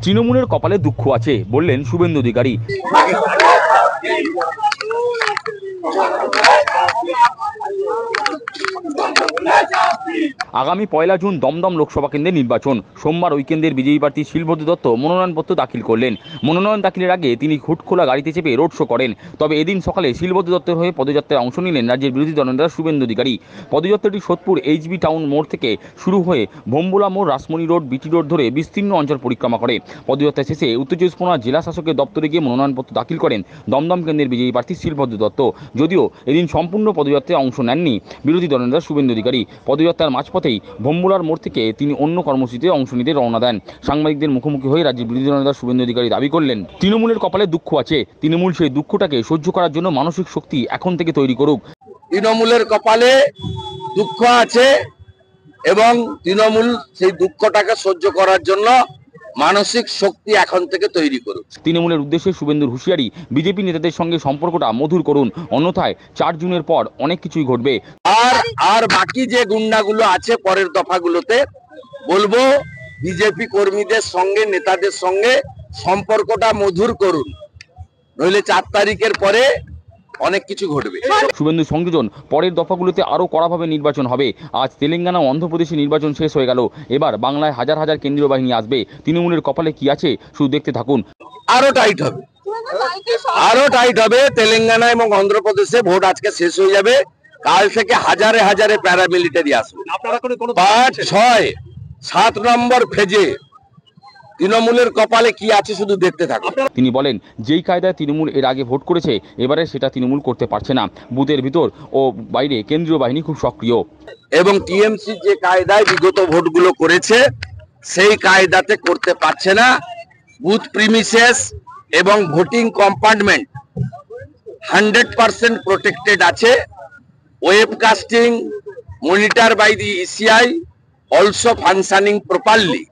তৃণমূলের কপালে দুঃখ আছে বললেন শুভেন্দু অধিকারী। আগামী 1 জুন দমদম লোকসভা কেন্দ্রের নির্বাচন। সোমবার ওই কেন্দ্রের বিজয়ী প্রার্থী শিলভদ্র দত্ত মনোনয়নপত্র দাখিল করলেন। মনোনয়ন দাখিলের আগে তিনি হুটখোলা গাড়িতে চেপে রোড শো করেন। তবে এদিন সকালে শিলভদ্র দত্তের হয়ে পদযাত্রায় অংশ নিলেন রাজ্যের বিরোধী দলনেতা শুভেন্দু অধিকারী। পদযাত্রাটি সোদপুর এইচবি টাউন মোড় থেকে শুরু হয়ে ভোম্বলা মোড়, রাসমণি রোড, বিটি রোড ধরে বিস্তীর্ণ অঞ্চল পরিক্রমা করে। পদযাত্রা শেষে উত্তর চব্বিশ পরগনা জেলা শাসকের দপ্তরে গিয়ে মনোনয়নপত্র দাখিল করেন দমদম কেন্দ্রের বিজয়ী প্রার্থী শিলভদ্র দত্ত। যদিও এদিন সম্পূর্ণ পদযাত্রায় অংশ নেননি বিরোধী দলনেতা শুভেন্দু অধিকারী। পদযাত্রার মাঝপথেই ভোম্বলার মোড় থেকে তিনি অন্য কর্মসূচিতে অংশ নিতে রওনা দেন। সাংবাদিকদের মুখোমুখি হয়ে রাজ্যের বিরোধী দলনেতা শুভেন্দু অধিকারী দাবি করলেন, তৃণমূলের কপালে দুঃখ আছে, তৃণমূল সেই দুঃখটাকে সহ্য করার জন্য মানসিক শক্তি এখন থেকে তৈরি করুক। তৃণমূলের কপালে দুঃখ আছে এবং তৃণমূল সেই দুঃখটাকে সহ্য করার জন্য মানসিক শক্তি এখন থেকে তৈরি করুক। তৃণমূলের উদ্দেশ্যে শুভেন্দুর হুঁশিয়ারি, বিজেপি নেতাদের সঙ্গে সম্পর্কটা মধুর করুন, অন্যথায় 4 জুনের পর অনেক কিছুই ঘটবে। আর বাকি যে গুন্ডাগুলো আছে পরের দফাগুলোতে বলবো, বিজেপি কর্মীদের সঙ্গে নেতাদের সঙ্গে সম্পর্কটা মধুর করুন, নইলে 4 তারিখের পরে অনেক কিছু ঘটবে। শুভেন্দু সংযোজন, পরের দফাগুলোতে আরো কড়াভাবে নির্বাচন হবে। আজ তেলেঙ্গানা ও অন্ধ্রপ্রদেশে নির্বাচন শেষ হয়ে গেল, এবার বাংলায় হাজার হাজার কেন্দ্রীয় বাহিনী আসবে। তৃণমূলের কপালে কি আছে শুধু দেখতে থাকুন। আরো টাইট হবে। তেলেঙ্গানা এবং অন্ধ্রপ্রদেশে ভোট আজকে শেষ হয়ে যাবে, কাল থেকে হাজারে হাজারে প্যারামিলিটারি আসবে। 5, 6, 7 নম্বর ফেজে তৃণমূলের কপালে কি আছে শুধু দেখতে থাকুন। তিনি বলেন, যেই কায়দায় তৃণমূল এর আগে ভোট করেছে, এবারে সেটা তৃণমূল করতে পারছে না। বুথের ভিতর ও বাইরে কেন্দ্রীয় বাহিনী খুব সক্রিয় এবং টিএমসি যে কায়দায় বিগত ভোটগুলো করেছে সেই কায়দাতে করতে পারছে না। বুথ প্রিমিসেস এবং ভোটিং কম্পার্টমেন্ট 100% প্রোটেক্টেড আছে। Webcasting monitor by the ECI also functioning properly.